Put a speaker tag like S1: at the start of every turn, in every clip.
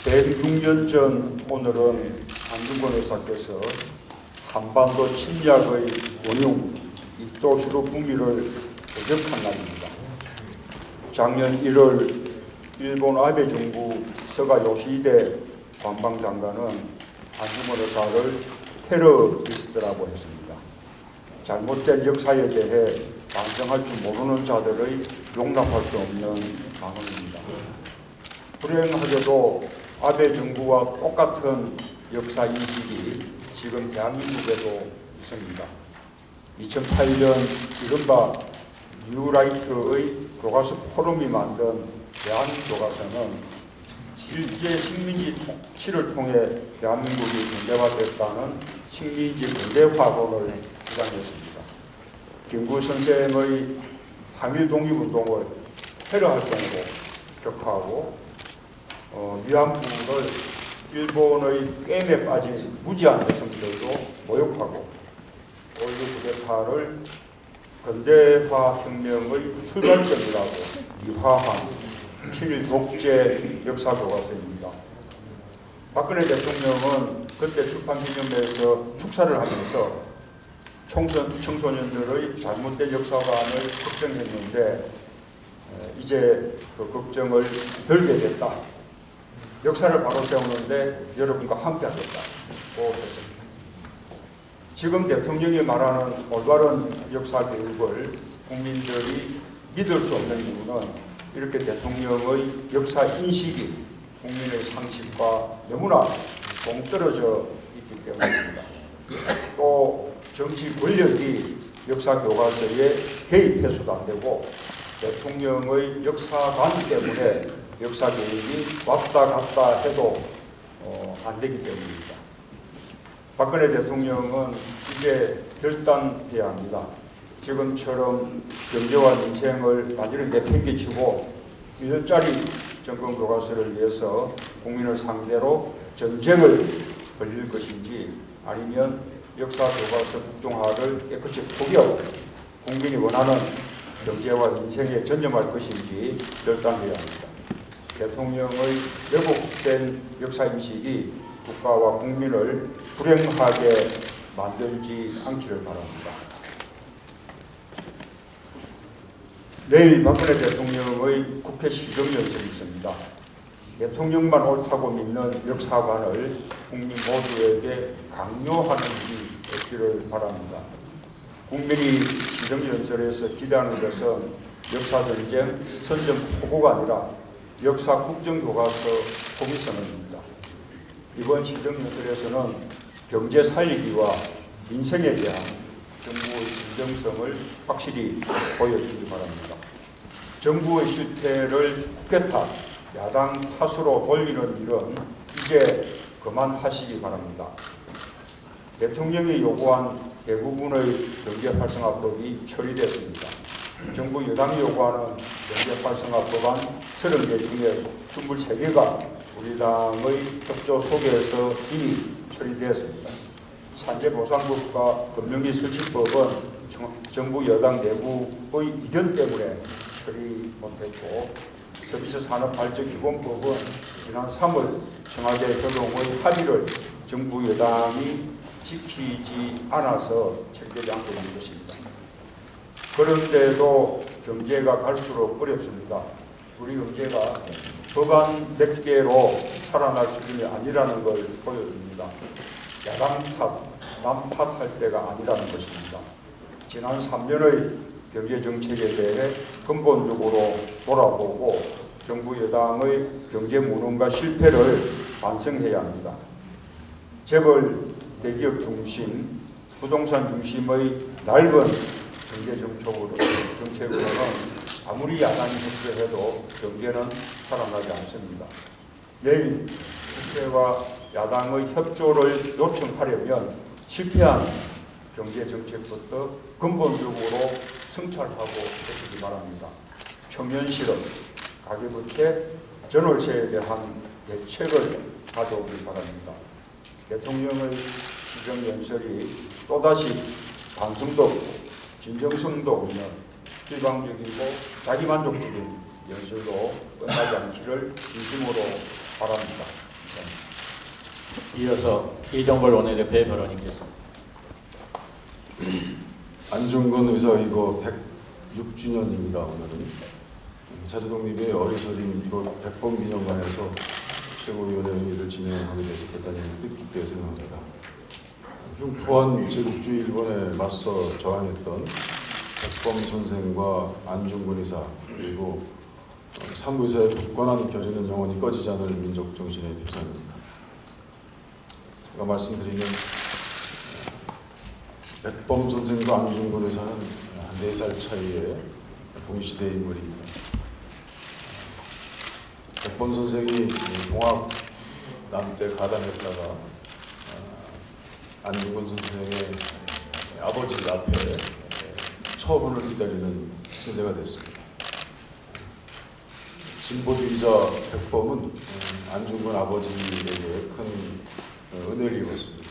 S1: 106년 전 오늘은 안중근 의사께서 한반도 침략의 원흉 이토 히로부미를 대적한 날입니다. 작년 1월 일본 아베 정부 스가 요시히데 관방장관은 안중근 의사를 테러리스트라고 했습니다. 잘못된 역사에 대해 반성할 줄 모르는 자들의 용납할 수 없는 단어입니다. 불행하게도 아베 정부와 똑같은 역사 인식이 지금 대한민국에도 있습니다. 2008년 이른바 뉴라이트의 교과서 포럼이 만든 대한교과서는 실제 식민지 통치를 통해 대한민국이 근대화됐다는 식민지 근대화론을 주장했습니다. 김구 선생의 항일 독립운동을 테러 활동으로 격하하고 위안부를 일본의 게임에 빠진 무지한 여성들도 모욕하고 올드 쿠데타를 근대화 혁명의 출발점이라고 미화한 친일 독재 역사 교과서입니다. 박근혜 대통령은 그때 출판기념회에서 축사를 하면서 청소년들의 잘못된 역사관을 걱정했는데 이제 그 걱정을 덜게 됐다. 역사를 바로 세우는데 여러분과 함께하겠다고 했습니다. 지금 대통령이 말하는 올바른 역사 교육을 국민들이 믿을 수 없는 이유는 이렇게 대통령의 역사 인식이 국민의 상식과 너무나 동떨어져 있기 때문입니다. 또 정치 권력이 역사 교과서에 개입해서도 안 되고 대통령의 역사관 때문에 역사 교육이 왔다 갔다 해도 안 되기 때문입니다. 박근혜 대통령은 이제 결단해야 합니다. 지금처럼 경제와 민생을 완전히 내팽개치고 1년짜리 정권 교과서를 위해서 국민을 상대로 전쟁을 벌일 것인지 아니면 역사 교과서 국정화를 깨끗이 포기하고 국민이 원하는 경제와 민생에 전념할 것인지 결단해야 합니다. 대통령의 왜곡된 역사인식이 국가와 국민을 불행하게 만들지 않기를 바랍니다. 내일 박근혜 대통령의 국회 시정연설이 있습니다. 대통령만 옳다고 믿는 역사관을 국민 모두에게 강요하는지 없기를 바랍니다. 국민이 시정연설에서 기대하는 것은 역사전쟁 선전포고가 아니라 역사 국정교과서 포기선언입니다. 이번 시정연설에서는 경제 살리기와 민생에 대한 정부의 진정성을 확실히 보여주기 바랍니다. 정부의 실패를 국회 탓, 야당 탓으로 돌리는 일은 이제 그만하시기 바랍니다. 대통령이 요구한 대부분의 경제활성화법이 처리됐습니다. 정부 여당이 요구하는 경제활성화법안 30개 중에 23개가 우리 당의 협조 속에서 이미 처리되었습니다. 산재보상법과 금융위 설치법은 정부 여당 내부의 이견 때문에 처리 못했고 서비스산업발전기본법은 지난 3월 청와대 조정의 합의를 정부 여당이 지키지 않아서 처리되지 않고 있는 것입니다. 그런데도 경제가 갈수록 어렵습니다. 우리 경제가 법안 몇 개로 살아날 수준이 아니라는 걸 보여줍니다. 야당 탓, 남 탓할 때가 아니라는 것입니다. 지난 3년의 경제정책에 대해 근본적으로 돌아보고 정부 여당의 경제 무능과 실패를 반성해야 합니다. 재벌, 대기업 중심, 부동산 중심의 낡은 경제 정책으로는 아무리 야당이 협조해도 경제는 살아나지 않습니다. 내일 국회와 야당의 협조를 요청하려면 실패한 경제 정책부터 근본적으로 성찰하고 해주기 바랍니다. 청년 실업, 가계부채, 전월세에 대한 대책을 가져오기 바랍니다. 대통령의 시정연설이 또다시 반성도 없고 진정성도 없는 일방적이고 자기만족적인 연설로 끝나지 않기를 진심으로 바랍니다.
S2: 이어서 이종걸 원내대표 변호인께서.
S3: 안중근 의사 이거 106주년입니다. 오늘은 자주독립의 어리석임 이거 100번 기념관에서 최고위원회 회의를 진행하게 돼서 대단히 뜻깊게 생각합니다. 흉포한 제국주의 일본에 맞서 저항했던 백범 선생과 안중근 의사 그리고 삼부의사의 굳건한 결의는 영원히 꺼지지 않을 민족 정신의 표상입니다. 제가 말씀드리는 백범 선생과 안중근 의사는 4살 차이의 동시대 인물입니다. 백범 선생이 동학남 때 가담했다가 안중근 선생의 아버지 앞에 처분을 기다리는 신세가 됐습니다. 진보주의자 백범은 안중근 아버지에게 큰 은혜를 입었습니다.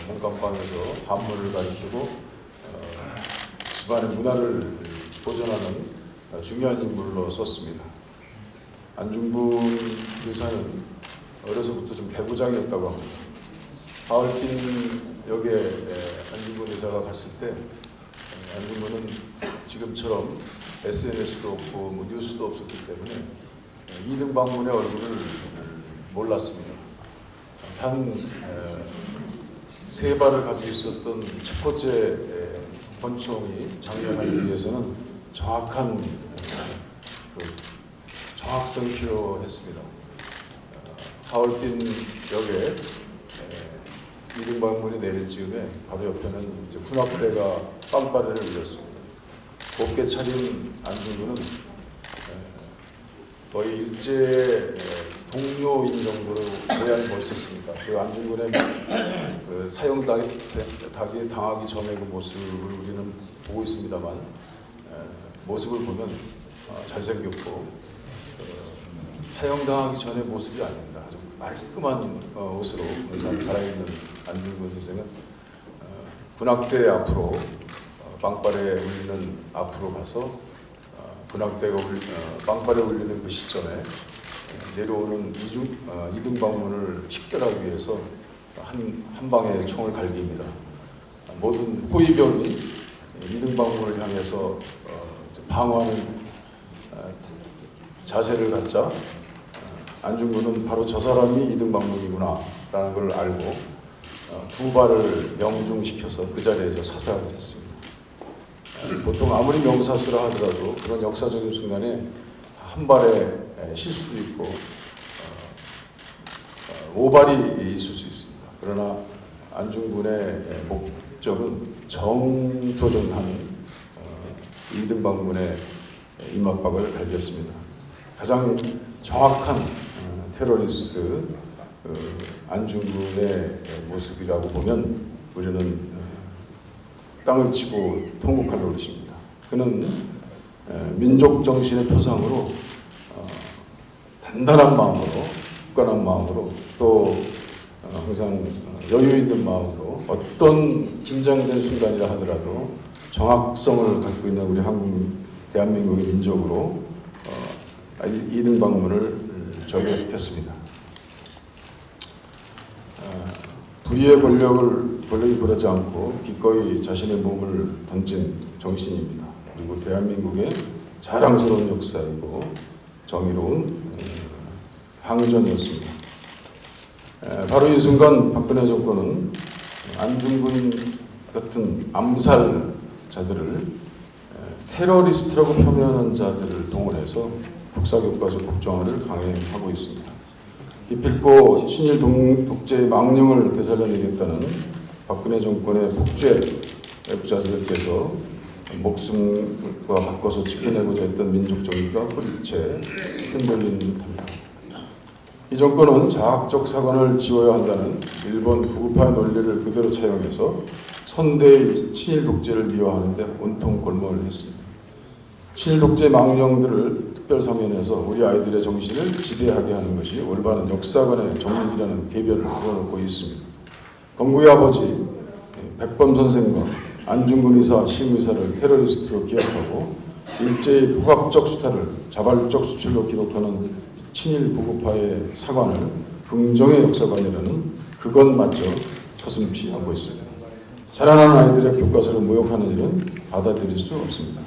S3: 문감방에서 한문을 가르치고 집안의 문화를 보존하는 중요한 인물로 썼습니다. 안중근 의사는 어려서부터 좀 개구장이었다고 합니다. 가을빈 역에 안중근 의사가 갔을 때 안중근은 지금처럼 SNS도 없고 뭐 뉴스도 없었기 때문에 이등방문의 얼굴을 몰랐습니다. 단 세 발을 가지고 있었던 첫 번째 권총이 장렬하기 위해서는 정확한 정확성이 필요했습니다. 가을빈 역에 이등방문이 내릴 즈음에 바로 옆에는 이제 군악대가 빵빠레를 울렸습니다. 곱게 차린 안중근은 거의 일제 동료인 정도로 모양이 멋있었습니다. 그 안중근의 그 사형당하기 전에 그 모습을 우리는 보고 있습니다만 모습을 보면 잘생겼고 사형당하기 전의 모습이 아닙니다. 아주 말끔한 옷으로 항상 갈아입는 안중근 선생은 군악대 앞으로 빵빠레 울리는 앞으로 가서 군악대가 빵빠레 울리는 그 시점에 내려오는 이등방문을 식별하기 위해서 한 방에 총을 갈깁니다. 모든 호위병이 이등방문을 향해서 방어하는 자세를 갖자 안중근은 바로 저 사람이 이등방문이구나 라는 걸 알고 두 발을 명중시켜서 그 자리에서 사살을 했습니다. 보통 아무리 명사수라 하더라도 그런 역사적인 순간에 한 발에 실수도 있고 오발이 있을 수 있습니다. 그러나 안중근의 목적은 정조준하는 이등방문의 임박박을 갈겼습니다. 가장 정확한 테러리스트 안중근의 모습이라고 보면 우리는 땅을 치고 통곡할 노릇입니다. 그는 민족 정신의 표상으로 단단한 마음으로, 굳건한 마음으로 또 항상 여유 있는 마음으로 어떤 긴장된 순간이라 하더라도 정확성을 갖고 있는 우리 대한민국의 민족으로 이등방문을 저격했습니다. 불의의 권력이 부르지 않고 기꺼이 자신의 몸을 던진 정신입니다. 그리고 대한민국의 자랑스러운 역사이고 정의로운 항전이었습니다. 바로 이 순간 박근혜 정권은 안중근 같은 암살자들을 테러리스트라고 표현하는 자들을 동원해서 국사교과서 국정화를 강행하고 있습니다. 기필코 친일 독재의 망령을 되살려내겠다는 박근혜 정권의 폭주에 부자들께서 목숨과 바꿔서 지켜내고자 했던 민족 정의가 뿌리채 흔들리는 듯합니다. 이 정권은 자학적 사관을 지어야 한다는 일본 구구파의 논리를 그대로 차용해서 선대의 친일 독재를 미화하는데 온통 골몰을 했습니다. 친일 독재 망령들을 특별사면에서 우리 아이들의 정신을 지대하게 하는 것이 올바른 역사관의 정립이라는 개변을 풀어놓고 있습니다. 건국의 아버지 백범 선생과 안중근 의사, 심 의사를 테러리스트로 기억하고 일제의 폭압적 수탈을 자발적 수출로 기록하는 친일 부구파의 사관을 긍정의 역사관이라는 그것마저 서슴지 않고 있습니다. 자라나는 아이들의 교과서를 모욕하는 일은 받아들일 수 없습니다.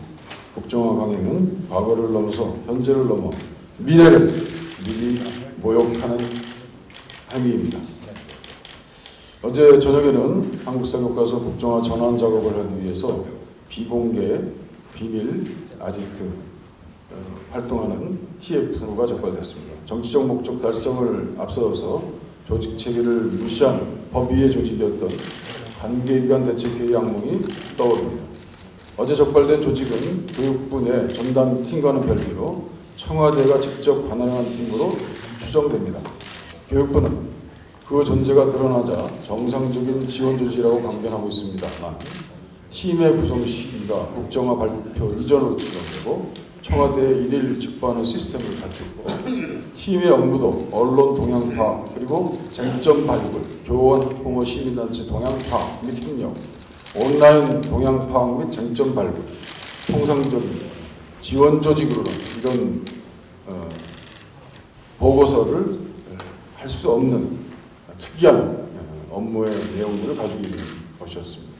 S3: 국정화 강행은 과거를 넘어서 현재를 넘어 미래를 미리 모욕하는 행위입니다. 어제 저녁에는 한국사 교과서 국정화 전환 작업을 하기 위해서 비공개, 비밀, 아지트 활동하는 TF가 적발됐습니다. 정치적 목적 달성을 앞서서 조직 체계를 무시한 법위의 조직이었던 관계기관 대책회의 악몽이 떠오릅니다. 어제 적발된 조직은 교육부 내 전담팀과는 별개로 청와대가 직접 관할하는 팀으로 추정됩니다. 교육부는 그 존재가 드러나자 정상적인 지원 조직이라고 강변하고 있습니다만 팀의 구성 시기가 국정화 발표 이전으로 추정되고 청와대의 일일 직보하는 시스템을 갖추고 팀의 업무도 언론 동향 파악 그리고 쟁점 발굴, 교원, 학부모, 시민단체 동향 파악 및 협력, 온라인 동향 파악 및 쟁점 발굴, 통상적인 지원 조직으로는 이런 보고서를 할 수 없는 특이한 업무의 내용들을 가지고 있는 것이었습니다.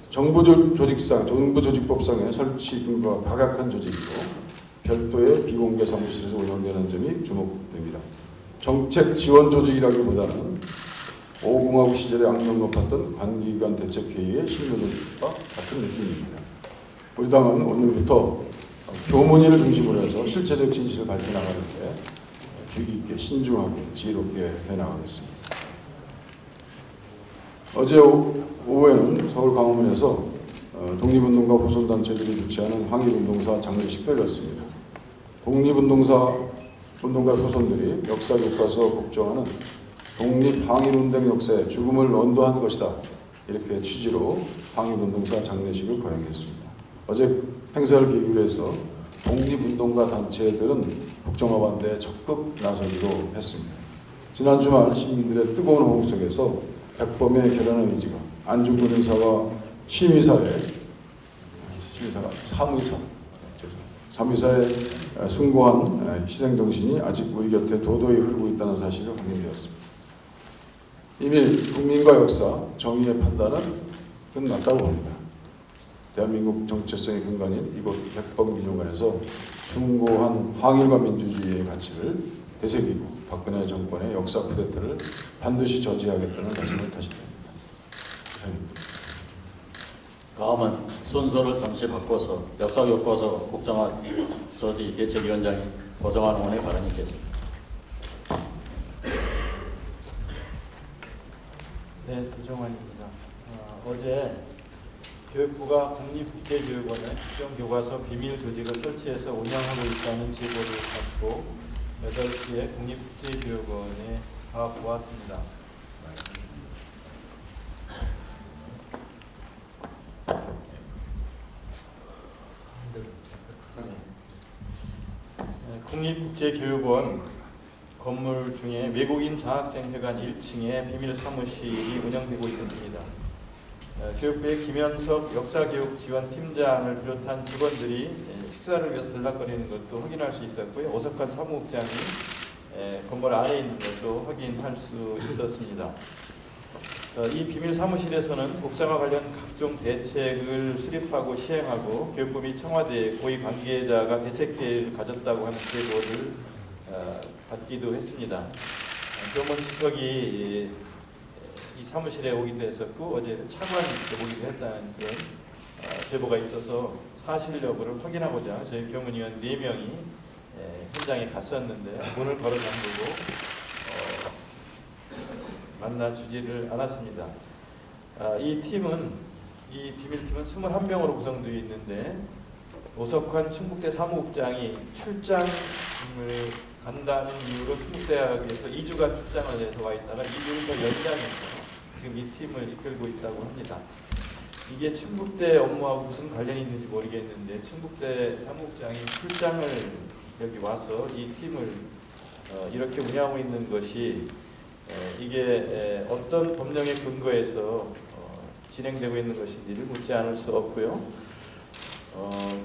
S3: 정부 조직법상의 설치근거가 박약한 조직이고 별도의 비공개 사무실에서 운영되는 점이 주목됩니다. 정책 지원 조직이라기보다는 5공화국 시절에 악명 높았던 관계기관 대책회의의 실무 조직과 같은 느낌입니다. 우리 당은 오늘부터 교문위를 중심으로 해서 실체적 진실을 밝혀나가는데 주의 깊게 신중하게 지혜롭게 해나가겠습니다. 어제 오후에는 서울 광화문에서 독립운동가 후손단체들이 주최하는 항일운동사 장례식도 열렸습니다. 독립운동가 후손들이 역사교과서 국정화는 독립항일운동 역사에 죽음을 언도한 것이다. 이렇게 취지로 항일운동사 장례식을 거행했습니다. 어제 행사를 계기로 해서 독립운동가 단체들은 국정화 반대에 적극 나서기로 했습니다. 지난 주말 시민들의 뜨거운 호응 속에서 백범의 결연한 의지가 안중근 의사와 사무의사의 숭고한 희생정신이 아직 우리 곁에 도도히 흐르고 있다는 사실이 확인되었습니다. 이미 국민과 역사, 정의의 판단은 끝났다고 봅니다. 대한민국 정체성의 근간인 이곳 백범기념관에서 숭고한 항일과 민주주의의 가치를 되새기고 박근혜 정권의 역사 쿠데타를 반드시 저지하겠다는 말씀을 다시 드립니다. 이상입니다.
S2: 다음은 순서를 잠시 바꿔서 역사교과서 국정화 저지 대책위원장인 도정환 의원의 발언이 있겠습니다.
S4: 네, 도정환입니다. 어제 교육부가 국립국제교육원의 국정교과서 비밀 조직을 설치해서 운영하고 있다는 제보를 받고 8시에 국립국제교육원에 가보았습니다. 국립국제교육원 건물 중에 외국인 장학생회관 1층에 비밀 사무실이 운영되고 있었습니다. 교육부의 김현석 역사교육지원팀장을 비롯한 직원들이 식사를 위해서 들락거리는 것도 확인할 수 있었고요. 오석환 사무국장이 건물 아래에 있는 것도 확인할 수 있었습니다. 이 비밀 사무실에서는 국정화 관련 각종 대책을 수립하고 시행하고 교육부 및 청와대 고위 관계자가 대책회의를 가졌다고 하는 제보를 받기도 했습니다. 조문 수석이 이 사무실에 오기도 했었고 어제 차관이 오기도 했다는 그런 제보가 있어서 사실 여부를 확인하고자 저희 교문위원 4명이 현장에 갔었는데 문을 걸어 잠그고 만나 주지를 않았습니다. 이 비밀팀은 21명으로 구성되어 있는데 오석환 충북대 사무국장이 출장을 간다는 이유로 충북대학에서 2주간 출장을 해서 와 있다가 2주를 더 연장해서 지금 이 팀을 이끌고 있다고 합니다. 이게 충북대 업무하고 무슨 관련이 있는지 모르겠는데 충북대 사무국장이 출장을 여기 와서 이 팀을 이렇게 운영하고 있는 것이 이게 어떤 법령의 근거에서 진행되고 있는 것인지를 묻지 않을 수 없고요.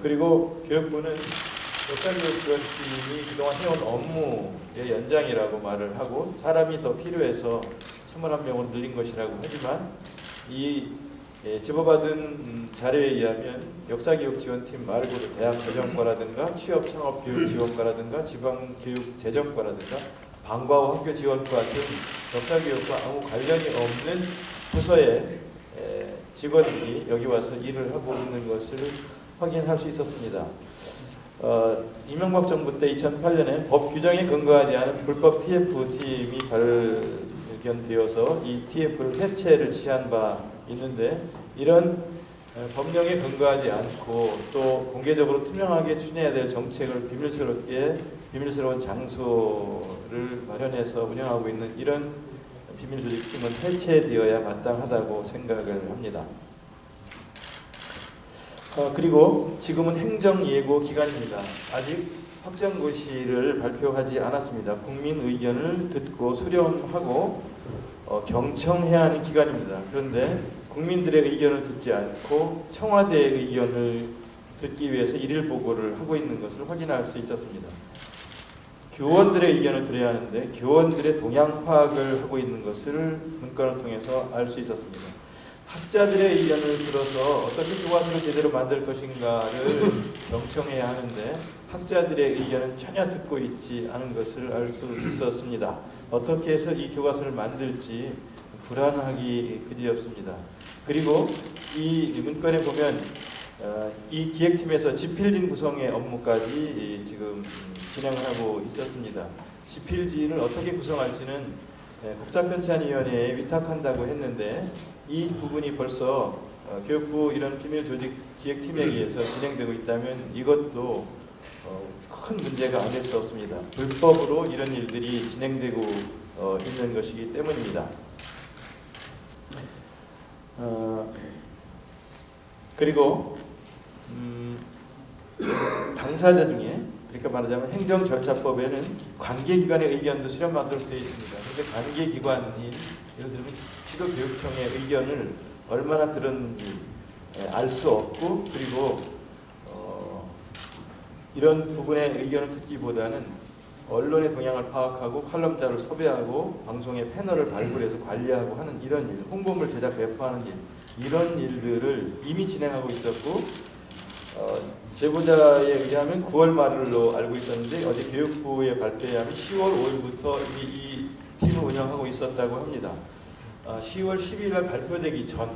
S4: 그리고 교육부는 역사교육지원팀이 그동안 해온 업무의 연장이라고 말을 하고 사람이 더 필요해서 21명으로 늘린 것이라고 하지만 이 집어받은 자료에 의하면 역사교육지원팀 말고도 대학재정과라든가 취업창업교육지원과라든가 지방교육재정과라든가 방과후 학교지원과 같은 역사교육과 아무 관련이 없는 부서의 직원이 여기 와서 일을 하고 있는 것을 확인할 수 있었습니다. 이명박 정부 때 2008년에 법 규정에 근거하지 않은 불법 TF팀이 발견되어서 이 TF를 해체를 지시한 바 있는데 이런 법령에 근거하지 않고 또 공개적으로 투명하게 추진해야 될 정책을 비밀스러운 장소를 마련해서 운영하고 있는 이런 비밀조직팀은 해체되어야 마땅하다고 생각을 합니다. 그리고 지금은 행정예고 기간입니다. 아직 확정고시를 발표하지 않았습니다. 국민 의견을 듣고 수렴하고 경청해야 하는 기간입니다. 그런데 국민들의 의견을 듣지 않고 청와대의 의견을 듣기 위해서 일일 보고를 하고 있는 것을 확인할 수 있었습니다. 교원들의 의견을 들어야 하는데 교원들의 동향 파악을 하고 있는 것을 문건을 통해서 알 수 있었습니다. 학자들의 의견을 들어서 어떻게 교과서를 제대로 만들 것인가를 경청해야 하는데 학자들의 의견은 전혀 듣고 있지 않은 것을 알 수 있었습니다. 어떻게 해서 이 교과서를 만들지 불안하기 그지없습니다. 그리고 이 문건에 보면 이 기획팀에서 지필진 구성의 업무까지 지금 진행을 하고 있었습니다. 지필진을 어떻게 구성할지는 국사편찬위원회에 위탁한다고 했는데 이 부분이 벌써 교육부 이런 비밀조직 기획팀에 의해서 진행되고 있다면 이것도 큰 문제가 아닐 수 없습니다. 불법으로 이런 일들이 진행되고 있는 것이기 때문입니다. 그리고 당사자 중에 그러니까 말하자면 행정절차법에는 관계기관의 의견도 수렴하도록 되어 있습니다. 그런데 관계기관인 예를 들면 지도교육청의 의견을 얼마나 들었는지 알 수 없고 그리고 이런 부분의 의견을 듣기보다는 언론의 동향을 파악하고 칼럼자를 섭외하고 방송의 패널을 발굴해서 관리하고 하는 이런 일, 홍보물 제작 배포하는 일 이런 일들을 이미 진행하고 있었고 제보자에 의하면 9월 말로 알고 있었는데 어제 교육부의 발표에 의하면 10월 5일부터 이미 이 팀을 운영하고 있었다고 합니다. 10월 12일 날 발표되기 전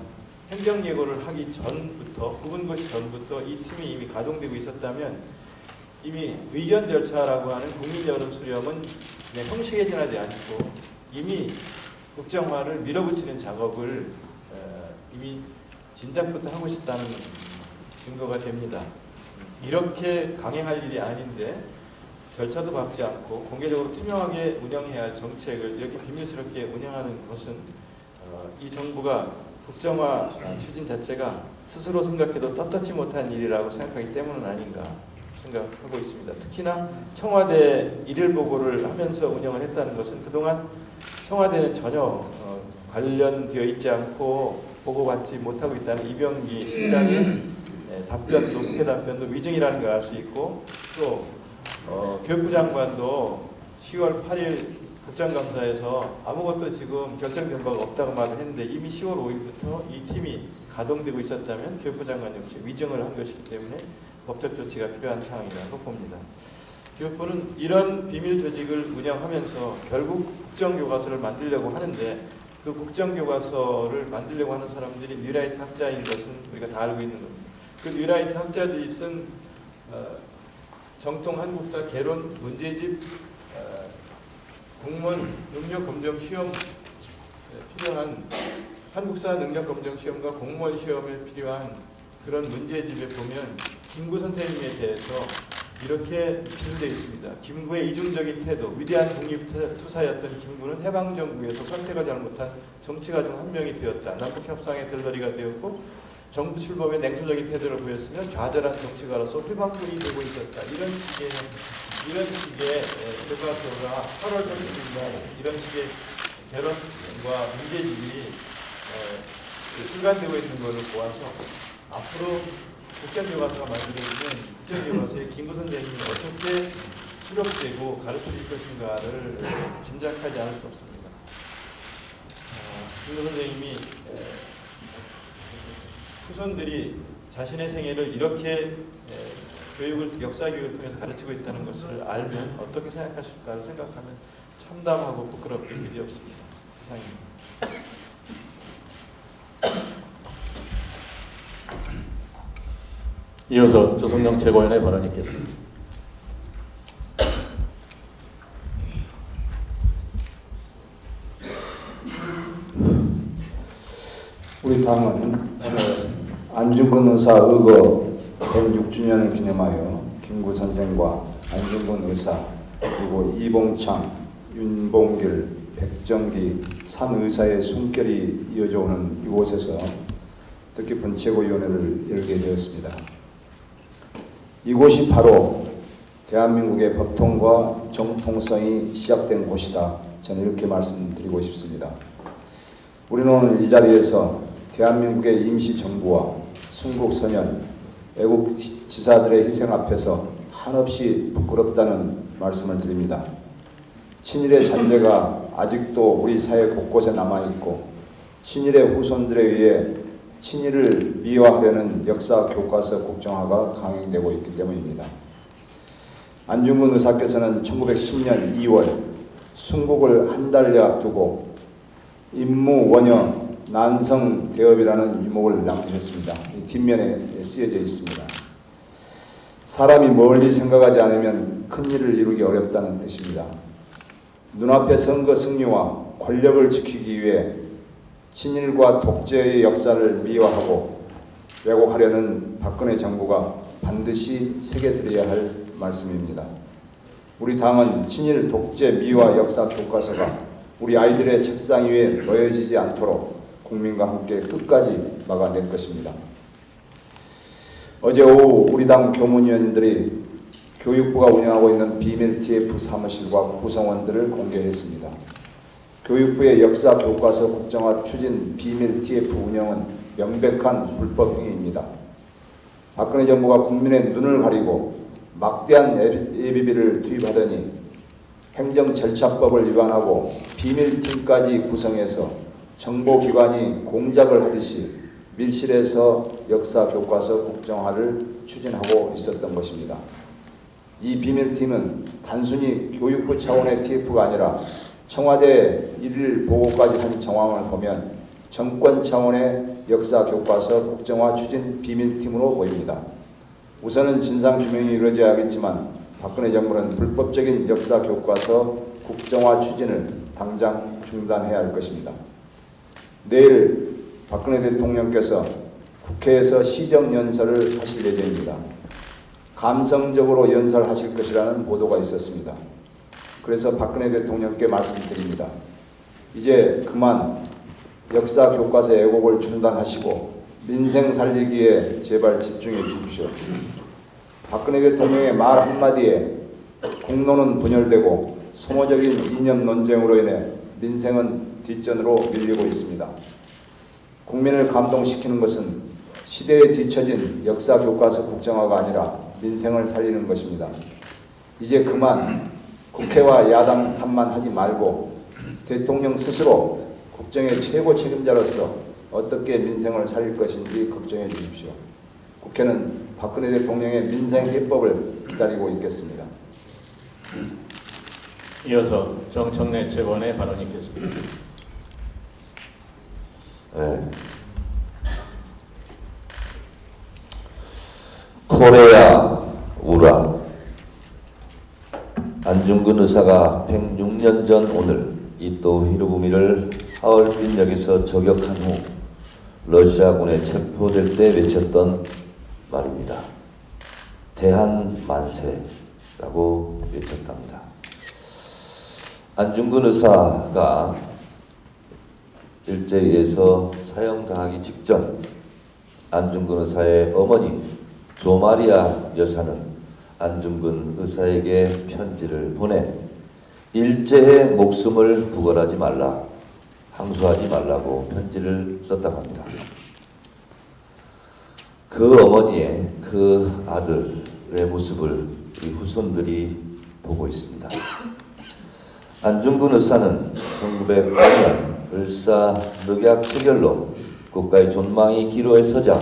S4: 행정예고를 하기 전부터 부분고시 전부터 이 팀이 이미 가동되고 있었다면 이미 의견 절차라고 하는 국민 여론 수렴은 그냥 형식에 지나지 않고 이미 국정화를 밀어붙이는 작업을 이미 진작부터 하고 싶다는 증거가 됩니다. 이렇게 강행할 일이 아닌데 절차도 밟지 않고 공개적으로 투명하게 운영해야 할 정책을 이렇게 비밀스럽게 운영하는 것은 이 정부가 국정화 추진 자체가 스스로 생각해도 떳떳지 못한 일이라고 생각하기 때문은 아닌가 생각하고 있습니다. 특히나 청와대 일일 보고를 하면서 운영을 했다는 것은 그동안 청와대는 전혀 관련되어 있지 않고 보고받지 못하고 있다는 이병기 실장의 답변도 국회 답변도 위증이라는 걸 알 수 있고 또 교육부 장관도 10월 8일 국정감사에서 아무것도 지금 결정된 바가 없다고 말을 했는데 이미 10월 5일부터 이 팀이 가동되고 있었다면 교육부 장관 역시 위증을 한 것이기 때문에 법적 조치가 필요한 상황이라고 봅니다. 교육부는 이런 비밀 조직을 운영하면서 결국 국정교과서를 만들려고 하는데 그 국정교과서를 만들려고 하는 사람들이 뉴라이트 학자인 것은 우리가 다 알고 있는 겁니다. 그 뉴라이트 학자들이 쓴 정통 한국사 개론 문제집 공무원 능력검정 시험 필요한 한국사 능력검정 시험과 공무원 시험에 필요한 그런 문제집에 보면 김구 선생님에 대해서 이렇게 기술되어 있습니다. 김구의 이중적인 태도, 위대한 독립투사였던 김구는 해방정부에서 선택을 잘못한 정치가 중 한 명이 되었다. 남북협상의 들러리가 되었고 정부 출범에 냉소적인 태도를 보였으면 좌절한 정치가로서 회방꾼이 되고 있었다. 이런 식의 교과서가 8월 30일 이런 식의 개론과 문제집이 출간되고 있는 것을 보아서 앞으로 국제교과서가 만들어 있는 국제교과서에 김구 선생님이 어떻게 수록되고 가르쳐질 것인가를 짐작하지 않을 수 없습니다. 김구 선생님이 후손들이 자신의 생애를 이렇게 역사 교육을 통해서 가르치고 있다는 것을 알면 어떻게 생각하실까를 생각하면 참담하고 부끄럽게 그지없습니다. 이상입니다.
S2: 이어서 조성영 최고위원의 발언이 있겠습니다.
S5: 우리 당은 안중근 의사 의거 106주년을 기념하여 김구 선생과 안중근 의사 그리고 이봉창, 윤봉길, 백정기, 산 의사의 숨결이 이어져 오는 이곳에서 뜻깊은 최고위원회를 열게 되었습니다. 이곳이 바로 대한민국의 법통과 정통성이 시작된 곳이다. 저는 이렇게 말씀드리고 싶습니다. 우리는 오늘 이 자리에서 대한민국의 임시정부와 순국선연, 애국지사들의 희생 앞에서 한없이 부끄럽다는 말씀을 드립니다. 친일의 잔재가 아직도 우리 사회 곳곳에 남아있고 친일의 후손들에 의해 친일을 미화하려는 역사 교과서 국정화가 강행되고 있기 때문입니다. 안중근 의사께서는 1910년 2월 순국을 한 달여 앞두고 임무원여 난성대업이라는 유목을 남기셨습니다. 뒷면에 쓰여져 있습니다. 사람이 멀리 생각하지 않으면 큰 일을 이루기 어렵다는 뜻입니다. 눈앞의 선거 승리와 권력을 지키기 위해 친일과 독재의 역사를 미화하고 왜곡하려는 박근혜 정부가 반드시 새겨드려야 할 말씀입니다. 우리 당은 친일 독재 미화 역사 교과서가 우리 아이들의 책상 위에 놓여지지 않도록 국민과 함께 끝까지 막아낼 것입니다. 어제 오후 우리 당 교문위원들이 교육부가 운영하고 있는 비밀 TF 사무실과 구성원들을 공개했습니다. 교육부의 역사 교과서 국정화 추진 비밀 TF 운영은 명백한 불법 행위입니다. 박근혜 정부가 국민의 눈을 가리고 막대한 예비비를 투입하더니 행정 절차법을 위반하고 비밀팀까지 구성해서 정보기관이 공작을 하듯이 밀실에서 역사 교과서 국정화를 추진하고 있었던 것입니다. 이 비밀팀은 단순히 교육부 차원의 TF가 아니라 청와대 일일 보고까지 한 정황을 보면 정권 차원의 역사 교과서 국정화 추진 비밀팀으로 보입니다. 우선은 진상규명이 이루어져야겠지만 박근혜 정부는 불법적인 역사 교과서 국정화 추진을 당장 중단해야 할 것입니다. 내일 박근혜 대통령께서 국회에서 시정연설을 하실 예정입니다. 감성적으로 연설하실 것이라는 보도가 있었습니다. 그래서 박근혜 대통령께 말씀드립니다. 이제 그만 역사 교과서 애곡을 중단하시고 민생 살리기에 제발 집중해 주십시오. 박근혜 대통령의 말 한마디에 국론은 분열되고 소모적인 이념 논쟁으로 인해 민생은 뒷전으로 밀리고 있습니다. 국민을 감동시키는 것은 시대에 뒤처진 역사 교과서 국정화가 아니라 민생을 살리는 것입니다. 이제 그만 국회와 야당 탓만 하지 말고 대통령 스스로 국정의 최고 책임자로서 어떻게 민생을 살릴 것인지 걱정해 주십시오. 국회는 박근혜 대통령의 민생 해법을 기다리고 있겠습니다.
S2: 이어서 정청래 최고위원의 발언이 있겠습니다.
S6: 네. 코레아 우라 안중근 의사가 106년 전 오늘 이토 히로부미를 하얼빈역에서 저격한 후 러시아군에 체포될 때 외쳤던 말입니다. 대한만세라고 외쳤답니다. 안중근 의사가 일제에서 사형당하기 직전 안중근 의사의 어머니 조마리아 여사는 안중근 의사에게 편지를 보내 일제의 목숨을 구걸하지 말라, 항소하지 말라고 편지를 썼다고 합니다. 그 어머니의 그 아들의 모습을 우리 후손들이 보고 있습니다. 안중근 의사는 1905년 을사늑약 체결로 국가의 존망이 기로에 서자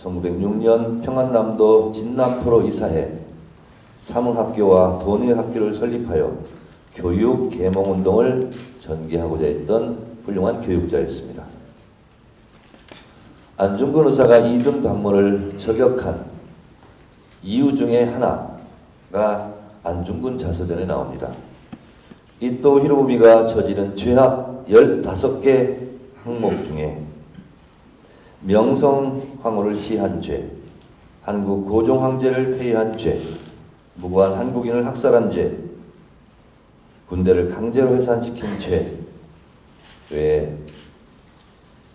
S6: 1906년 평안남도 진남포로 이사해 사문학교와 돈의학교를 설립하여 교육 계몽운동을 전개하고자 했던 훌륭한 교육자였습니다. 안중근 의사가 2등 반문을 저격한 이유 중에 하나가 안중근 자서전에 나옵니다. 이토 히로부미가 저지른 죄악 15개 항목 중에 명성황후를 시한 죄, 한국 고종황제를 폐위한 죄, 무고한 한국인을 학살한 죄, 군대를 강제로 해산시킨 죄, 외에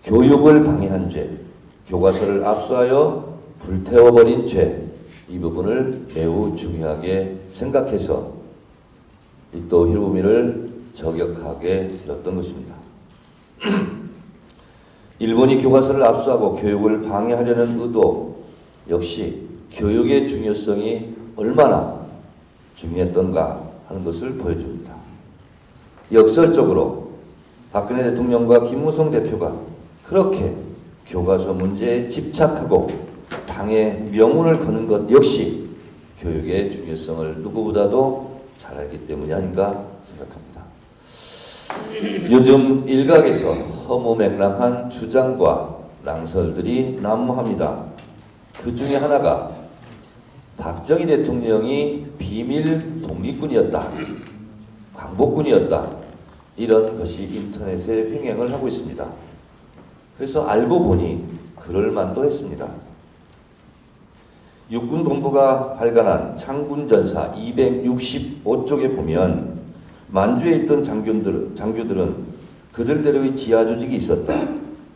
S6: 교육을 방해한 죄, 교과서를 압수하여 불태워버린 죄, 이 부분을 매우 중요하게 생각해서 이토 히로부미를 저격하게 되었던 것입니다. 일본이 교과서를 압수하고 교육을 방해하려는 의도 역시 교육의 중요성이 얼마나 중요했던가 하는 것을 보여줍니다. 역설적으로 박근혜 대통령과 김무성 대표가 그렇게 교과서 문제에 집착하고 당의 명운을 거는 것 역시 교육의 중요성을 누구보다도 잘 알기 때문이 아닌가 생각합니다. 요즘 일각에서 허무맹랑한 주장과 낭설들이 난무합니다. 그 중에 하나가 박정희 대통령이 비밀 독립군이었다, 광복군이었다, 이런 것이 인터넷에 횡행을 하고 있습니다. 그래서 알고 보니 그럴만도 했습니다. 육군본부가 발간한 창군전사 265쪽에 보면 만주에 있던 장교들은 그들대로의 지하조직이 있었다.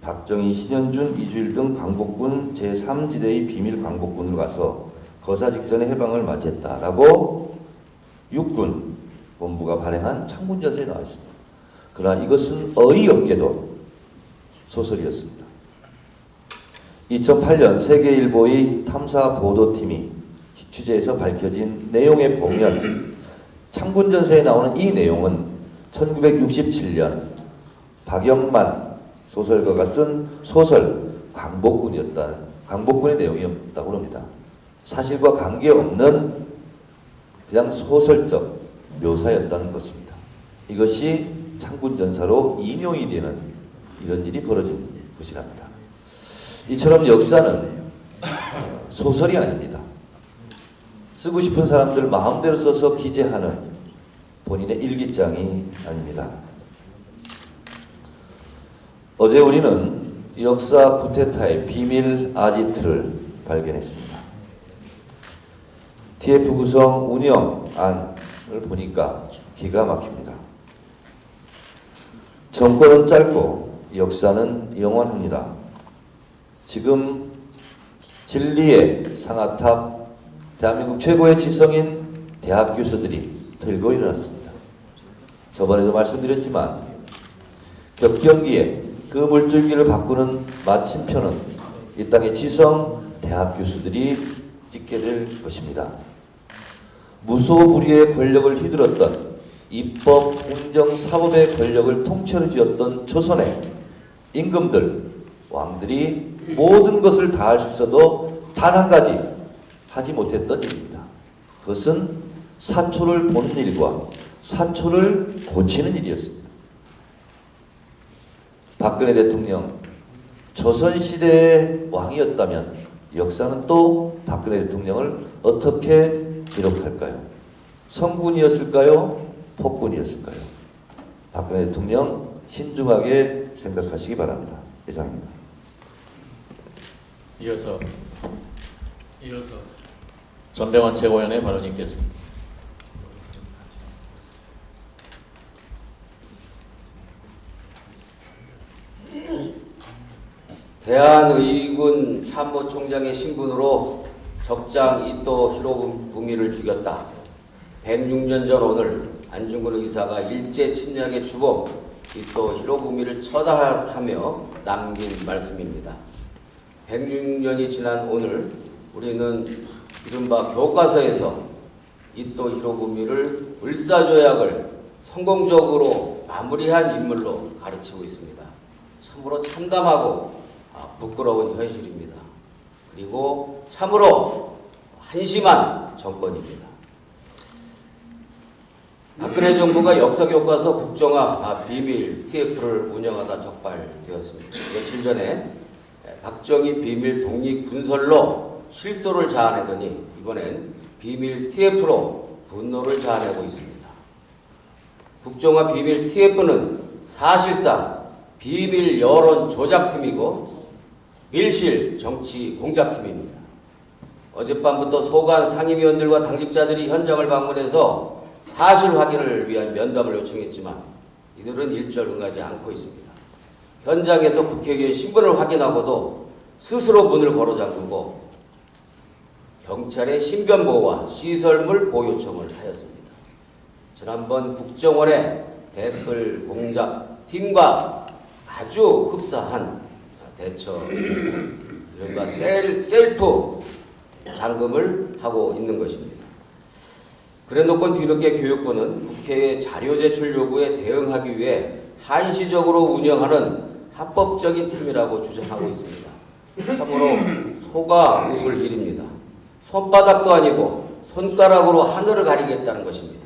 S6: 박정희, 신현준, 이주일 등 광복군 제3지대의 비밀 광복군으로 가서 거사 직전에 해방을 맞이했다라고 육군 본부가 발행한 창군전서에 나와 있습니다. 그러나 이것은 어이없게도 소설이었습니다. 2008년 세계일보의 탐사보도팀이 취재해서 밝혀진 내용에 보면 창군전서에 나오는 이 내용은 1967년 박영만 소설가가 쓴 소설 광복군의 내용이었다고 합니다. 사실과 관계없는 그냥 소설적 묘사였다는 것입니다. 이것이 창군전사로 인용이 되는 이런 일이 벌어진 것이랍니다. 이처럼 역사는 소설이 아닙니다. 쓰고 싶은 사람들 마음대로 써서 기재하는 본인의 일기장이 아닙니다. 어제 우리는 역사 쿠데타의 비밀 아지트를 발견했습니다. TF 구성 운영안을 보니까 기가 막힙니다. 정권은 짧고 역사는 영원합니다. 지금 진리의 상아탑, 대한민국 최고의 지성인 대학 교수들이 들고 일어났습니다. 저번에도 말씀드렸지만 격변기에 그 물줄기를 바꾸는 마침표는 이 땅의 지성 대학 교수들이 찍게 될 것입니다. 무소불위의 권력을 휘둘렀던 입법, 행정, 사법의 권력을 통째로 쥐었던 조선의 임금들, 왕들이 모든 것을 다 할 수 있어도 단 한 가지 하지 못했던 일입니다. 그것은 사초를 보는 일과 사초를 고치는 일이었습니다. 박근혜 대통령, 조선시대의 왕이었다면 역사는 또 박근혜 대통령을 어떻게 기록할까요? 성군이었을까요? 폭군이었을까요? 박근혜 대통령 신중하게 생각하시기 바랍니다. 이상입니다.
S2: 이어서 전병환 최고위원의 발언이 있겠습니다.
S7: 대한의군 참모총장의 신분으로 적장 이토 히로부미를 죽였다. 106년 전 오늘 안중근 의사가 일제 침략의 주범 이토 히로부미를 처단하며 남긴 말씀입니다. 106년이 지난 오늘 우리는 이른바 교과서에서 이토 히로부미를 을사조약을 성공적으로 마무리한 인물로 가르치고 있습니다. 참으로 참담하고 부끄러운 현실입니다. 그리고 참으로 한심한 정권입니다. 박근혜 정부가 역사교과서 국정화 비밀 TF를 운영하다 적발되었습니다. 며칠 전에 박정희 비밀 독립군설로 실소를 자아내더니 이번엔 비밀 TF로 분노를 자아내고 있습니다. 국정화 비밀 TF는 사실상 비밀 여론 조작팀이고 밀실 정치 공작팀입니다. 어젯밤부터 소관 상임위원들과 당직자들이 현장을 방문해서 사실 확인을 위한 면담을 요청했지만 이들은 일절 응하지 않고 있습니다. 현장에서 국회의원 신분을 확인하고도 스스로 문을 걸어 잠그고 경찰의 신변보호와 시설물 보호 요청을 하였습니다. 지난번 국정원의 댓글 공작 팀과 아주 흡사한 대처, 이른바 셀프 잠금을 하고 있는 것입니다. 그래놓고 뒤늦게 교육부는 국회의 자료 제출 요구에 대응하기 위해 한시적으로 운영하는 합법적인 팀이라고 주장하고 있습니다. 참으로 속아 웃을 일입니다. 손바닥도 아니고 손가락으로 하늘을 가리겠다는 것입니다.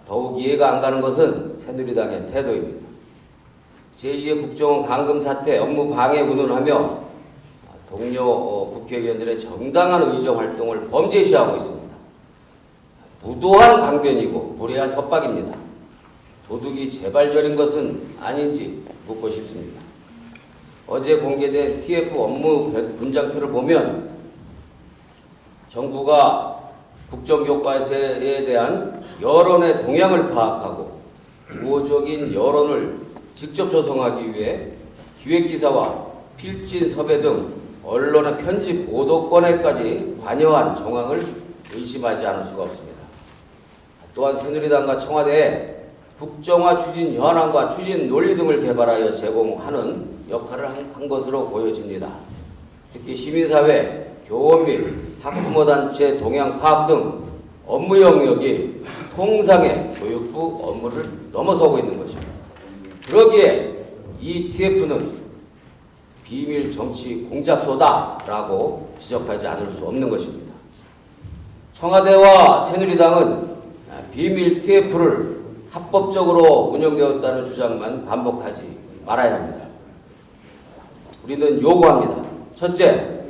S7: 더욱 이해가 안 가는 것은 새누리당의 태도입니다. 제2의 국정원 감금 사태 업무 방해 운운하며 동료 국회의원들의 정당한 의정 활동을 범죄시하고 있습니다. 무도한 강변이고 무례한 협박입니다. 도둑이 재발절인 것은 아닌지 묻고 싶습니다. 어제 공개된 TF 업무 분장표를 보면 정부가 국정교과서에 대한 여론의 동향을 파악하고 우호적인 여론을 직접 조성하기 위해 기획기사와 필진 섭외 등 언론의 편집 보도권에까지 관여한 정황을 의심하지 않을 수가 없습니다. 또한 새누리당과 청와대에 국정화 추진 현황과 추진 논리 등을 개발하여 제공하는 역할을 한 것으로 보여집니다. 특히 시민사회, 교원 및 학부모단체 동향 파악 등 업무 영역이 통상의 교육부 업무를 넘어서고 있는 것입니다. 그러기에 이 TF는 비밀 정치 공작소다라고 지적하지 않을 수 없는 것입니다. 청와대와 새누리당은 비밀 TF를 합법적으로 운영되었다는 주장만 반복하지 말아야 합니다. 우리는 요구합니다. 첫째,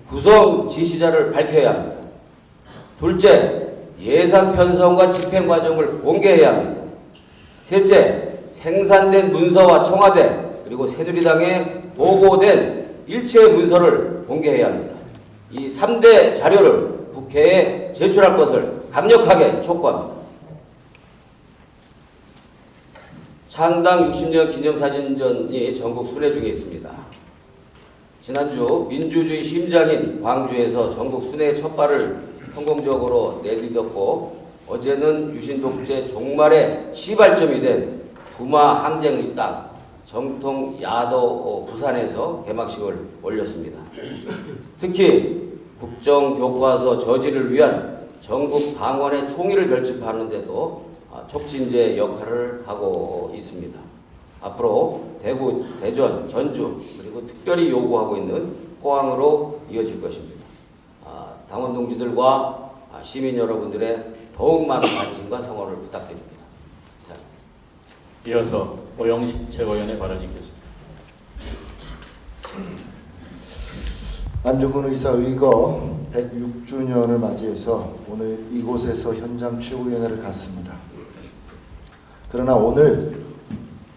S7: 구성 지시자를 밝혀야 합니다. 둘째, 예산 편성과 집행 과정을 공개해야 합니다. 셋째, 생산된 문서와 청와대 그리고 새누리당에 보고된 일체의 문서를 공개해야 합니다. 이 3대 자료를 국회에 제출할 것을 강력하게 촉구합니다. 창당 60년 기념사진전이 전국 순회 중에 있습니다. 지난주 민주주의 심장인 광주에서 전국 순회 첫 발을 성공적으로 내디뎠고 어제는 유신 독재 종말의 시발점이 된 부마 항쟁의 땅 정통 야도 부산에서 개막식을 올렸습니다. 특히 국정교과서 저지를 위한 전국 당원의 총의를 결집하는 데도 촉진제 역할을 하고 있습니다. 앞으로 대구, 대전, 전주 그리고 특별히 요구하고 있는 포항으로 이어질 것입니다. 당원 동지들과 시민 여러분들의 더욱 많은 관심과 성원을 부탁드립니다. 이상입니다.
S2: 이어서 오영식 최고위원의 발언이 있겠습니다.
S8: 안중근 의사 의거 106주년을 맞이해서 오늘 이곳에서 현장 최고위원회를 갖습니다. 그러나 오늘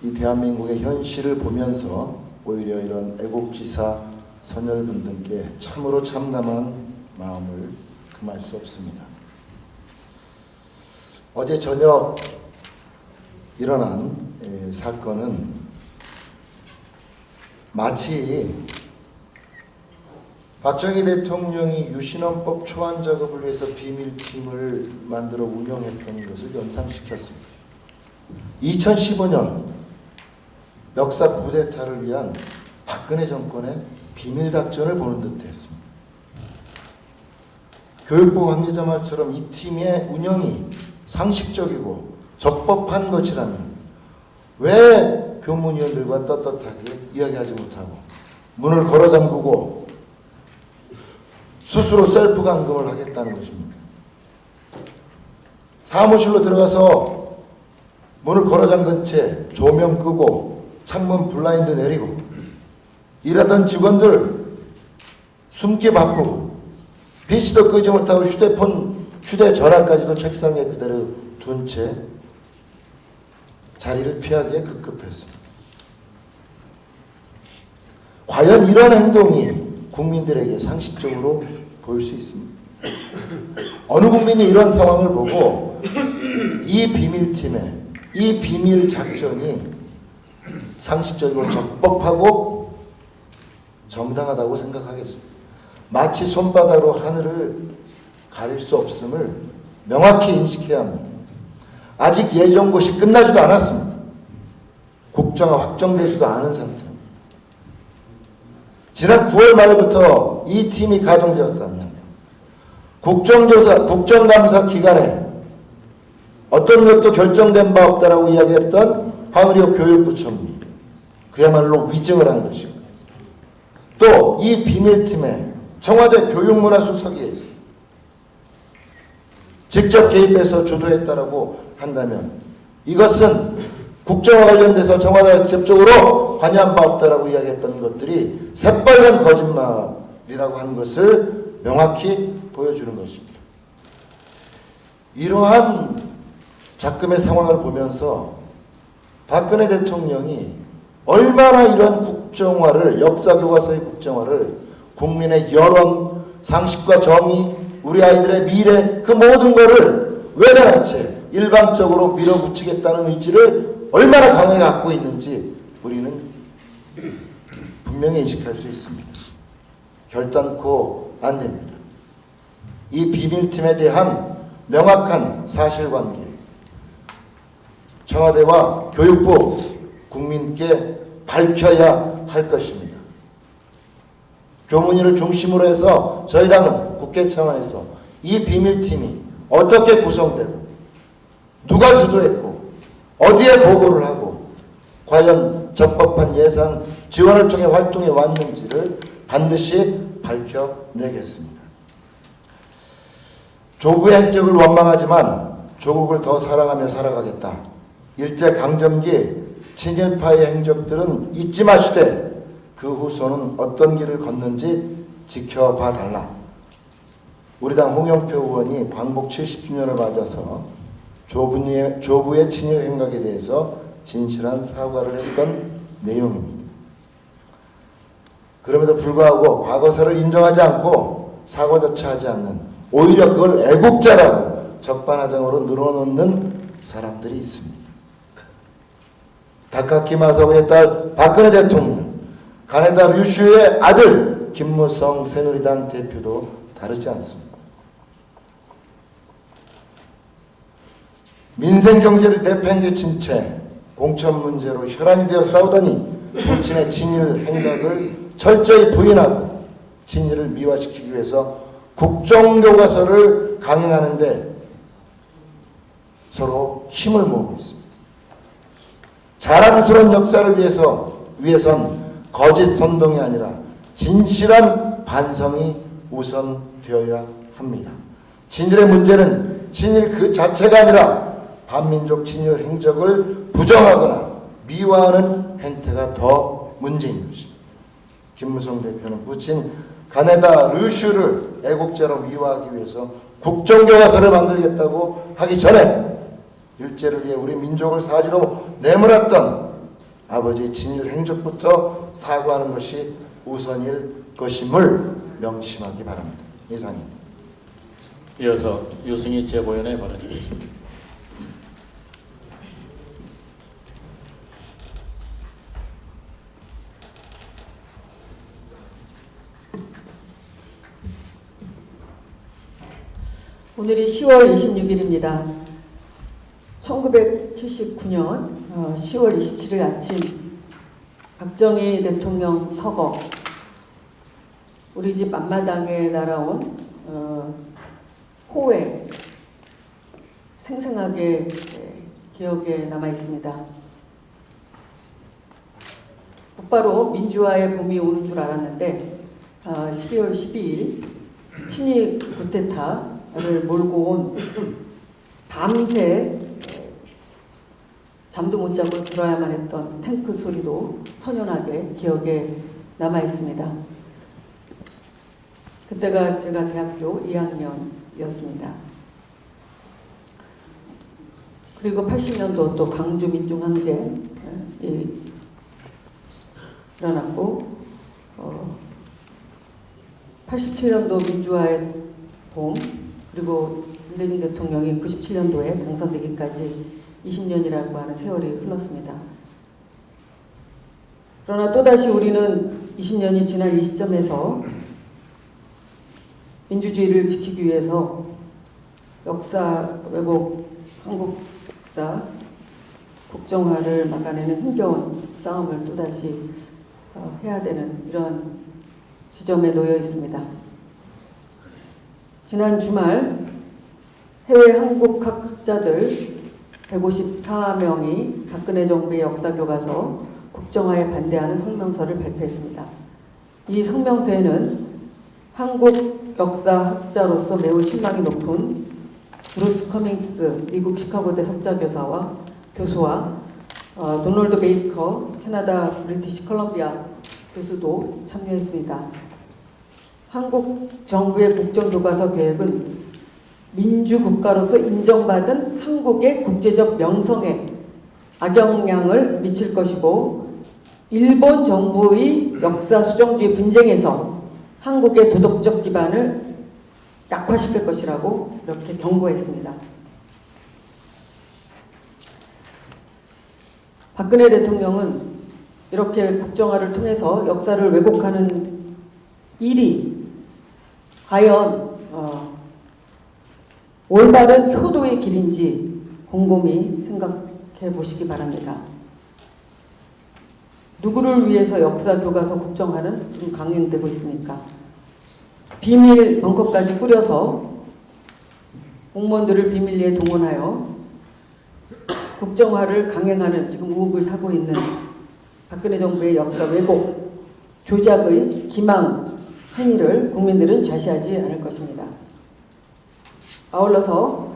S8: 이 대한민국의 현실을 보면서 오히려 이런 애국지사 선열분 등께 참으로 참담한 마음을 금할 수 없습니다. 어제 저녁 일어난 사건은 마치 박정희 대통령이 유신헌법 초안 작업을 위해서 비밀팀을 만들어 운영했던 것을 연상시켰습니다. 2015년 역사 쿠데타를 위한 박근혜 정권의 비밀 작전을 보는 듯했습니다. 교육부 관계자 말처럼 이 팀의 운영이 상식적이고 적법한 것이라면 왜 교문위원들과 떳떳하게 이야기하지 못하고 문을 걸어 잠그고 스스로 셀프 감금을 하겠다는 것입니까? 사무실로 들어가서 문을 걸어 잠근 채 조명 끄고 창문 블라인드 내리고 일하던 직원들 숨기 바쁘고 빛도 끄지 못하고 휴대전화까지도 책상에 그대로 둔 채 자리를 피하기에 급급했습니다. 과연 이런 행동이 국민들에게 상식적으로 보일 수 있습니다. 어느 국민이 이런 상황을 보고 이 비밀팀의 이 비밀 작전이 상식적이고 적법하고 정당하다고 생각하겠습니다. 마치 손바닥으로 하늘을 가릴 수 없음을 명확히 인식해야 합니다. 아직 예정고시 끝나지도 않았습니다. 국정화 확정되지도 않은 상태입니다. 지난 9월 말부터 이 팀이 가동되었다면 국정감사 기간에 어떤 것도 결정된 바 없다라고 이야기했던 황의료 교육부총리, 그야말로 위증을 한 것이고, 또 이 비밀팀에 청와대 교육문화수석이 직접 개입해서 주도했다라고 한다면 이것은 국정화 관련돼서 청와대가 직접적으로 관여한 바 없다라고 이야기했던 것들이 새빨간 거짓말이라고 하는 것을 명확히 보여주는 것입니다. 이러한 작금의 상황을 보면서 박근혜 대통령이 얼마나 이런 국정화를, 역사교과서의 국정화를 국민의 여론, 상식과 정의, 우리 아이들의 미래, 그 모든 것을 외면한 채 일방적으로 밀어붙이겠다는 의지를 얼마나 강하게 갖고 있는지 우리는 분명히 인식할 수 있습니다. 결단코 안 됩니다. 이 비밀팀에 대한 명확한 사실관계, 청와대와 교육부, 국민께 밝혀야 할 것입니다. 교문위를 중심으로 해서 저희 당은 국회 차원에서 이 비밀팀이 어떻게 구성되고 누가 주도했고 어디에 보고를 하고 과연 적법한 예산 지원을 통해 활동해 왔는지를 반드시 밝혀내겠습니다. 조국의 행적을 원망하지만 조국을 더 사랑하며 살아가겠다. 일제강점기 친일파의 행적들은 잊지 마시되 그 후손은 어떤 길을 걷는지 지켜봐 달라. 우리 당 홍영표 의원이 광복 70주년을 맞아서 조부의 친일 행각에 대해서 진실한 사과를 했던 내용입니다. 그럼에도 불구하고 과거사를 인정하지 않고 사과조차 하지 않는, 오히려 그걸 애국자라고 적반하장으로 늘어놓는 사람들이 있습니다. 다카키 마사오의 딸 박근혜 대통령, 가네다 류슈의 아들 김무성 새누리당 대표도 다르지 않습니다. 민생경제를 내팽개친 채 공천 문제로 혈안이 되어 싸우더니 부친의 친일 행각을 철저히 부인하고 친일을 미화시키기 위해서 국정교과서를 강행하는데 서로 힘을 모으고 있습니다. 자랑스러운 역사를 위해선 거짓 선동이 아니라 진실한 반성이 우선되어야 합니다. 친일의 문제는 친일 그 자체가 아니라 반민족 친일 행적을 부정하거나 미화하는 행태가 더 문제인 것입니다. 김무성 대표는 부친 가네다 르슈를 애국자로 미화하기 위해서 국정교과서를 만들겠다고 하기 전에 일제를 위해 우리 민족을 사지로 내몰았던 아버지의 친일 행적부터 사과하는 것이 우선일 것임을 명심하기 바랍니다. 이상입니다.
S2: 이어서 유승희 최고위원의 발언이겠습니다.
S9: 오늘이 10월 26일입니다. 1979년 10월 27일 아침 박정희 대통령 서거 우리 집 앞마당에 날아온 호에 생생하게 기억에 남아 있습니다. 곧바로 민주화의 봄이 오는 줄 알았는데 12월 12일 친위 쿠데타를 몰고 온 밤새 잠도 못 자고 들어야만 했던 탱크 소리도 선연하게 기억에 남아 있습니다. 그때가 제가 대학교 2학년이었습니다. 그리고 80년도 또 광주 민중항쟁이 일어났고 87년도 민주화의 봄, 그리고 김대중 대통령이 97년도에 당선되기까지 20년이라고 하는 세월이 흘렀습니다. 그러나 또다시 우리는 20년이 지난 이 시점에서 민주주의를 지키기 위해서 역사 왜곡, 한국 역사 국정화를 막아내는 힘겨운 싸움을 또다시 해야 되는 이런 지점에 놓여 있습니다. 지난 주말 해외 한국 학자들 154명이 박근혜 정부의 역사교과서 국정화에 반대하는 성명서를 발표했습니다. 이 성명서에는 한국 역사학자로서 매우 신망이 높은 브루스 커밍스 미국 시카고대 석좌교수와 도널드 베이커 캐나다 브리티시 컬럼비아 교수도 참여했습니다. 한국 정부의 국정교과서 계획은 민주국가로서 인정받은 한국의 국제적 명성에 악영향을 미칠 것이고 일본 정부의 역사 수정주의 분쟁에서 한국의 도덕적 기반을 약화시킬 것이라고 이렇게 경고했습니다. 박근혜 대통령은 이렇게 국정화를 통해서 역사를 왜곡하는 일이 과연 올바른 효도의 길인지 곰곰이 생각해 보시기 바랍니다. 누구를 위해서 역사 교과서 국정화는 지금 강행되고 있습니까? 비밀 벙커까지 꾸려서 공무원들을 비밀리에 동원하여 국정화를 강행하는 지금 우혹을 사고 있는 박근혜 정부의 역사 왜곡, 조작의 기망 행위를 국민들은 좌시하지 않을 것입니다. 아울러서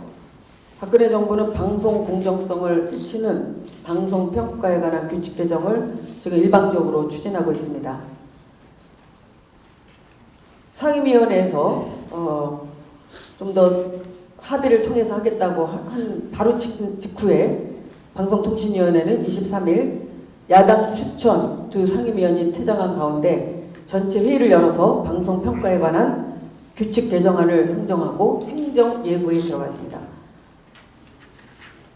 S9: 박근혜 정부는 방송 공정성을 해치는 방송평가에 관한 규칙 개정을 지금 일방적으로 추진하고 있습니다. 상임위원회에서 좀 더 합의를 통해서 하겠다고 한 바로 직후에 방송통신위원회는 23일 야당 추천 두 상임위원이 퇴장한 가운데 전체 회의를 열어서 방송평가에 관한 규칙 개정안을 상정하고 행정 예고에 들어갔습니다.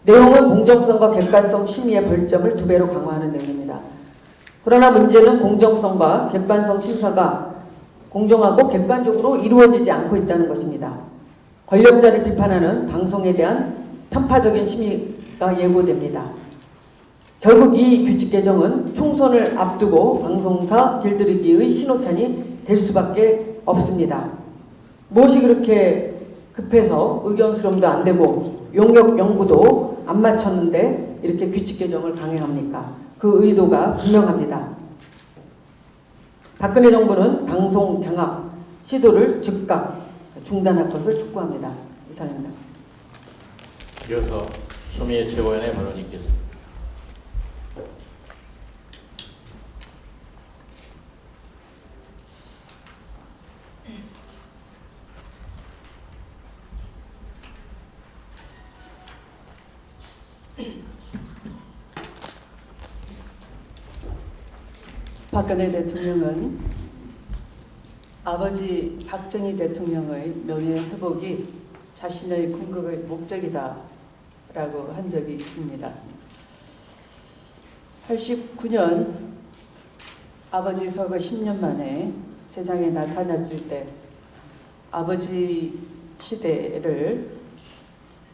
S9: 내용은 공정성과 객관성 심의의 벌점을 2배로 강화하는 내용입니다. 그러나 문제는 공정성과 객관성 심사가 공정하고 객관적으로 이루어지지 않고 있다는 것입니다. 권력자를 비판하는 방송에 대한 편파적인 심의가 예고됩니다. 결국 이 규칙 개정은 총선을 앞두고 방송사 길들이기의 신호탄이 될 수밖에 없습니다. 무엇이 그렇게 급해서 의견 수렴도 안 되고 용역 연구도 안 마쳤는데 이렇게 규칙 개정을 강행합니까? 그 의도가 분명합니다. 박근혜 정부는 방송 장악 시도를 즉각 중단할 것을 촉구합니다. 이상입니다.
S2: 이어서 추미애 최고위원의 발언이 있겠습니다.
S10: 박근혜 대통령은 아버지 박정희 대통령의 명예회복이 자신의 궁극의 목적이다 라고 한 적이 있습니다. 89년 아버지 서거 10년 만에 세상에 나타났을 때 아버지 시대를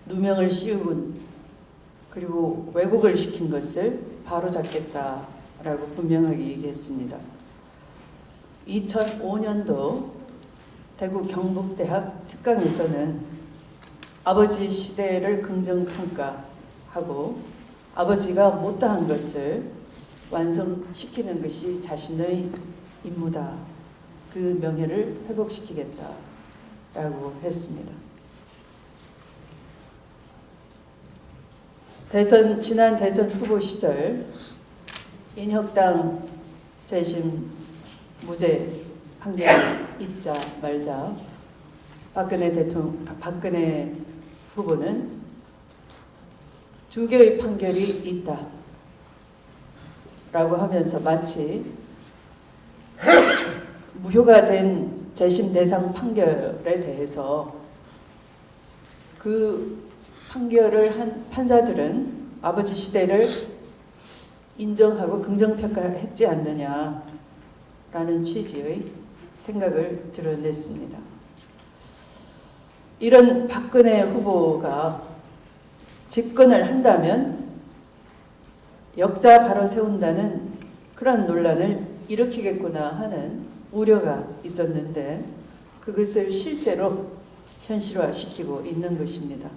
S10: 누명을 씌운 그리고 왜곡을 시킨 것을 바로잡겠다라고 분명하게 얘기했습니다. 2005년도 대구 경북대학 특강에서는 아버지 시대를 긍정평가하고 아버지가 못다한 것을 완성시키는 것이 자신의 임무다. 그 명예를 회복시키겠다라고 했습니다. 지난 대선 후보 시절 인혁당 재심 무죄 판결 있자 말자 박근혜 후보는 2개의 판결이 있다 라고 하면서 마치 무효가 된 재심 대상 판결에 대해서 그 판결을 한 판사들은 아버지 시대를 인정하고 긍정평가했지 않느냐라는 취지의 생각을 드러냈습니다. 이런 박근혜 후보가 집권을 한다면 역사 바로 세운다는 그런 논란을 일으키겠구나 하는 우려가 있었는데 그것을 실제로 현실화시키고 있는 것입니다.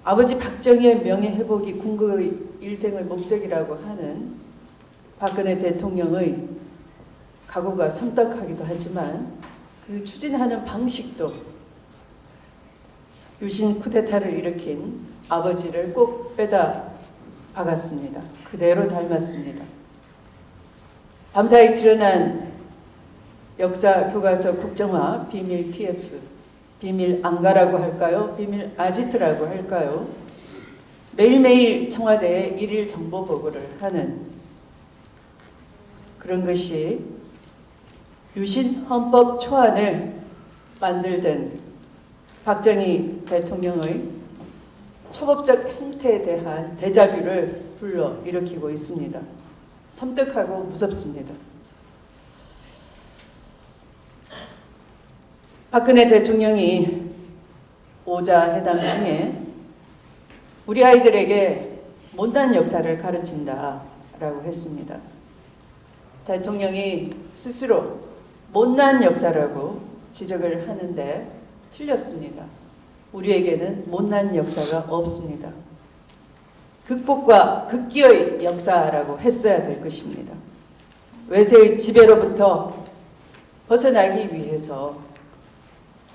S10: 아버지 박정희의 명예회복이 군국의 일생의 목적이라고 하는 박근혜 대통령의 각오가 섬뜩하기도 하지만 그 추진하는 방식도 유신 쿠데타를 일으킨 아버지를 꼭 빼다 박았습니다. 그대로 닮았습니다. 밤사이 드러난 역사 교과서 국정화 비밀 TF, 비밀 안가라고 할까요? 비밀 아지트라고 할까요? 매일매일 청와대에 일일 정보 보고를 하는 그런 것이 유신 헌법 초안을 만들던 박정희 대통령의 초법적 행태에 대한 데자뷰를 불러일으키고 있습니다. 섬뜩하고 무섭습니다. 박근혜 대통령이 오자 회담 중에 우리 아이들에게 못난 역사를 가르친다라고 했습니다. 대통령이 스스로 못난 역사라고 지적을 하는데 틀렸습니다. 우리에게는 못난 역사가 없습니다. 극복과 극기의 역사라고 했어야 될 것입니다. 외세의 지배로부터 벗어나기 위해서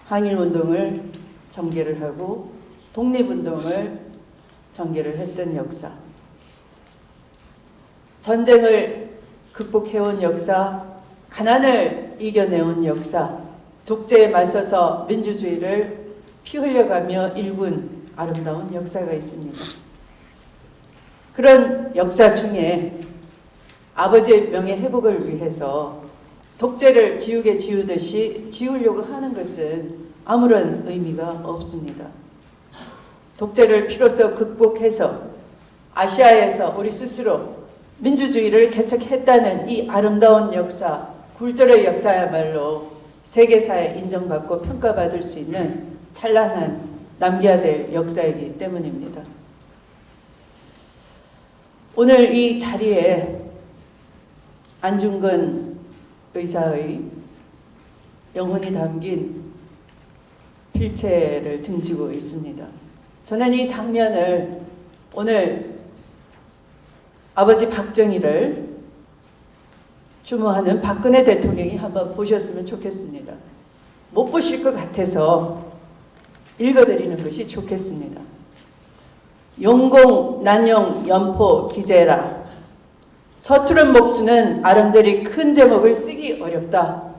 S10: 항일운동을 전개를 하고 독립운동을 전개를 했던 역사, 전쟁을 극복해온 역사, 가난을 이겨내온 역사, 독재에 맞서서 민주주의를 피 흘려가며 일군 아름다운 역사가 있습니다. 그런 역사 중에 아버지의 명예 회복을 위해서 독재를 지우개 지우듯이 지우려고 하는 것은 아무런 의미가 없습니다. 독재를 피로써 극복해서 아시아에서 우리 스스로 민주주의를 개척했다는 이 아름다운 역사, 굴절의 역사야말로 세계사에 인정받고 평가받을 수 있는 찬란한 남겨야 될 역사이기 때문입니다. 오늘 이 자리에 안중근 의사의 영혼이 담긴 필체를 등지고 있습니다. 저는 이 장면을 오늘 아버지 박정희를 추모하는 박근혜 대통령이 한번 보셨으면 좋겠습니다. 못 보실 것 같아서 읽어드리는 것이 좋겠습니다. 용공, 난용, 연포, 기재라. 서투른 목수는 아름드리 큰 제목을 쓰기 어렵다.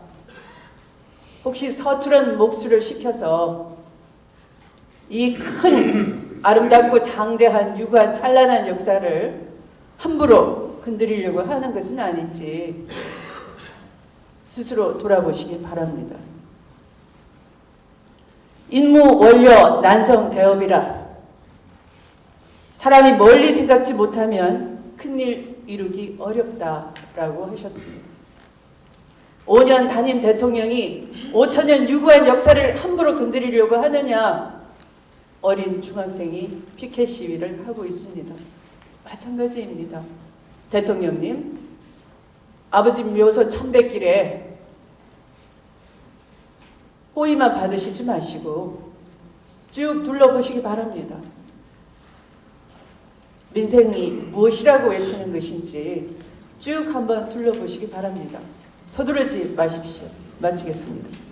S10: 혹시 서투른 목수를 시켜서 이 큰 아름답고 장대한 유구한 찬란한 역사를 함부로 건드리려고 하는 것은 아닌지 스스로 돌아보시기 바랍니다. 인무 원료 난성 대업이라. 사람이 멀리 생각지 못하면 큰일 이루기 어렵다라고 하셨습니다. 5년 단임 대통령이 5천년 유구한 역사를 함부로 건드리려고 하느냐. 어린 중학생이 피켓 시위를 하고 있습니다. 마찬가지입니다. 대통령님, 아버지 묘소 참배길에 호의만 받으시지 마시고 쭉 둘러보시기 바랍니다. 민생이 무엇이라고 외치는 것인지 쭉 한번 둘러보시기 바랍니다. 서두르지 마십시오. 마치겠습니다.